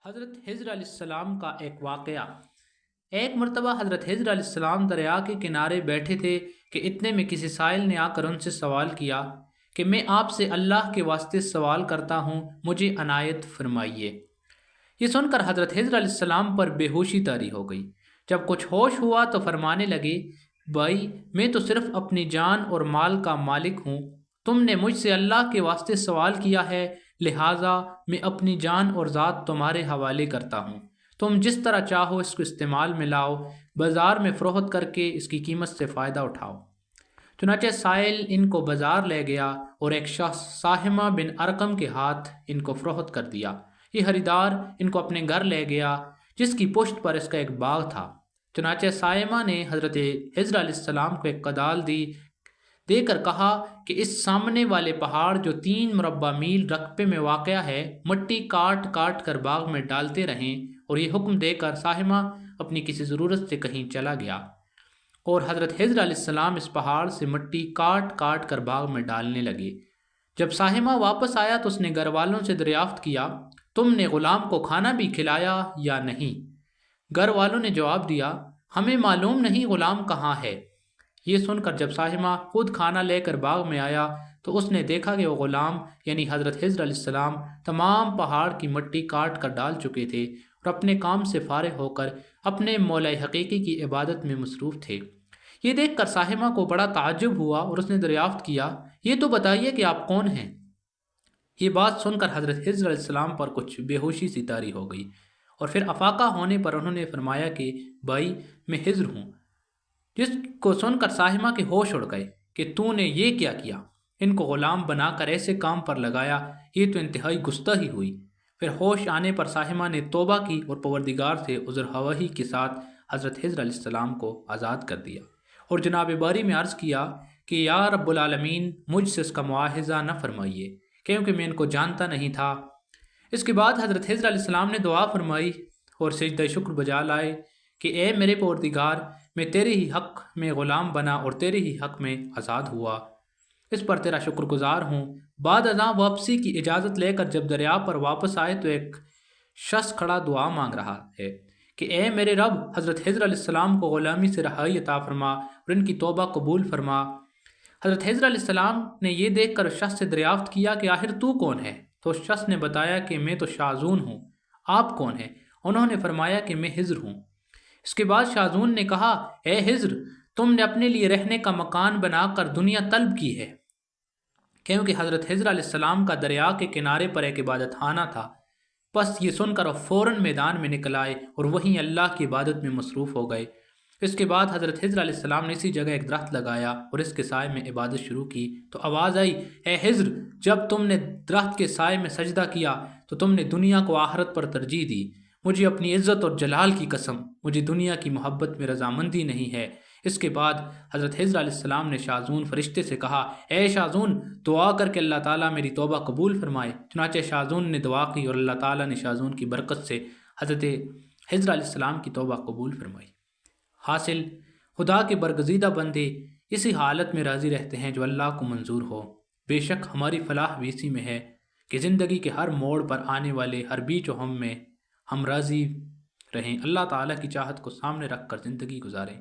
حضرت خضر علیہ السلام کا ایک واقعہ۔ ایک مرتبہ حضرت خضر علیہ السلام دریا کے کنارے بیٹھے تھے کہ اتنے میں کسی سائل نے آ کر ان سے سوال کیا کہ میں آپ سے اللہ کے واسطے سوال کرتا ہوں، مجھے عنایت فرمائیے۔ یہ سن کر حضرت خضر علیہ السلام پر بے ہوشی طاری ہو گئی۔ جب کچھ ہوش ہوا تو فرمانے لگے، بھائی میں تو صرف اپنی جان اور مال کا مالک ہوں، تم نے مجھ سے اللہ کے واسطے سوال کیا ہے، لہٰذا میں اپنی جان اور ذات تمہارے حوالے کرتا ہوں، تم جس طرح چاہو اس کو استعمال میں لاؤ، بازار میں فروخت کر کے اس کی قیمت سے فائدہ اٹھاؤ۔ چنانچہ سائل ان کو بازار لے گیا اور ایک شخص ساہمہ بن ارقم کے ہاتھ ان کو فروخت کر دیا۔ یہ خریدار ان کو اپنے گھر لے گیا جس کی پشت پر اس کا ایک باغ تھا۔ چنانچہ سائمہ نے حضرت خضر علیہ السلام کو ایک کدال دے کر کہا کہ اس سامنے والے پہاڑ جو 3 مربع میل رقبے میں واقع ہے، مٹی کاٹ کاٹ کر باغ میں ڈالتے رہیں، اور یہ حکم دے کر ساہمہ اپنی کسی ضرورت سے کہیں چلا گیا، اور حضرت خضر علیہ السلام اس پہاڑ سے مٹی کاٹ کاٹ کر باغ میں ڈالنے لگے۔ جب ساہمہ واپس آیا تو اس نے گھر والوں سے دریافت کیا، تم نے غلام کو کھانا بھی کھلایا یا نہیں؟ گھر والوں نے جواب دیا، ہمیں معلوم نہیں غلام کہاں ہے۔ یہ سن کر جب ساہمہ خود کھانا لے کر باغ میں آیا تو اس نے دیکھا کہ وہ غلام یعنی حضرت خضر علیہ السلام تمام پہاڑ کی مٹی کاٹ کر ڈال چکے تھے اور اپنے کام سے فارغ ہو کر اپنے مولا حقیقی کی عبادت میں مصروف تھے۔ یہ دیکھ کر ساہمہ کو بڑا تعجب ہوا اور اس نے دریافت کیا، یہ تو بتائیے کہ آپ کون ہیں؟ یہ بات سن کر حضرت خضر علیہ السلام پر کچھ بے ہوشی سی طاری ہو گئی، اور پھر افاقہ ہونے پر انہوں نے فرمایا کہ بھائی میں خضر ہوں۔ جس کو سن کر ساہمہ کے ہوش اڑ گئے کہ تو نے یہ کیا کیا، ان کو غلام بنا کر ایسے کام پر لگایا، یہ تو انتہائی گستاخی ہوئی۔ پھر ہوش آنے پر ساہمہ نے توبہ کی اور پروردگار سے عذر خواہی کے ساتھ حضرت خضر علیہ السلام کو آزاد کر دیا، اور جناب باری میں عرض کیا کہ یا رب العالمین مجھ سے اس کا مواخذہ نہ فرمائیے، کیونکہ میں ان کو جانتا نہیں تھا۔ اس کے بعد حضرت خضر علیہ السلام نے دعا فرمائی اور سجدہ شکر بجا لائے کہ اے میرے پروردگار، میں تیرے ہی حق میں غلام بنا اور تیرے ہی حق میں آزاد ہوا، اس پر تیرا شکر گزار ہوں۔ بعد ازاں واپسی کی اجازت لے کر جب دریا پر واپس آئے تو ایک شخص کھڑا دعا مانگ رہا ہے کہ اے میرے رب، حضرت خضر علیہ السلام کو غلامی سے رہائی عطا فرما اور ان کی توبہ قبول فرما۔ حضرت خضر علیہ السلام نے یہ دیکھ کر اس شخص سے دریافت کیا کہ آخر تو کون ہے؟ تو اس شخص نے بتایا کہ میں تو شاذون ہوں، آپ کون ہیں؟ انہوں نے فرمایا کہ میں خضر ہوں۔ اس کے بعد شاذون نے کہا، اے خضر، تم نے اپنے لیے رہنے کا مکان بنا کر دنیا طلب کی ہے، کیونکہ حضرت خضر علیہ السلام کا دریا کے کنارے پر ایک عبادت خانہ تھا۔ بس یہ سن کر وہ فوراً میدان میں نکل آئے اور وہیں اللہ کی عبادت میں مصروف ہو گئے۔ اس کے بعد حضرت خضر علیہ السلام نے اسی جگہ ایک درخت لگایا اور اس کے سائے میں عبادت شروع کی تو آواز آئی، اے خضر، جب تم نے درخت کے سائے میں سجدہ کیا تو تم نے دنیا کو آخرت پر ترجیح دی۔ مجھے اپنی عزت اور جلال کی قسم، مجھے دنیا کی محبت میں رضامندی نہیں ہے۔ اس کے بعد حضرت خضر علیہ السلام نے شاذون فرشتے سے کہا، اے شاذون، دعا کر کے اللہ تعالیٰ میری توبہ قبول فرمائے۔ چنانچہ شاذون نے دعا کی اور اللہ تعالیٰ نے شاذون کی برکت سے حضرت خضر علیہ السلام کی توبہ قبول فرمائی۔ حاصل، خدا کے برگزیدہ بندے اسی حالت میں راضی رہتے ہیں جو اللہ کو منظور ہو۔ بے شک ہماری فلاح بھی اسی میں ہے کہ زندگی کے ہر موڑ پر آنے والے ہر بیچ و ہم میں ہم راضی رہیں، اللہ تعالیٰ کی چاہت کو سامنے رکھ کر زندگی گزاریں۔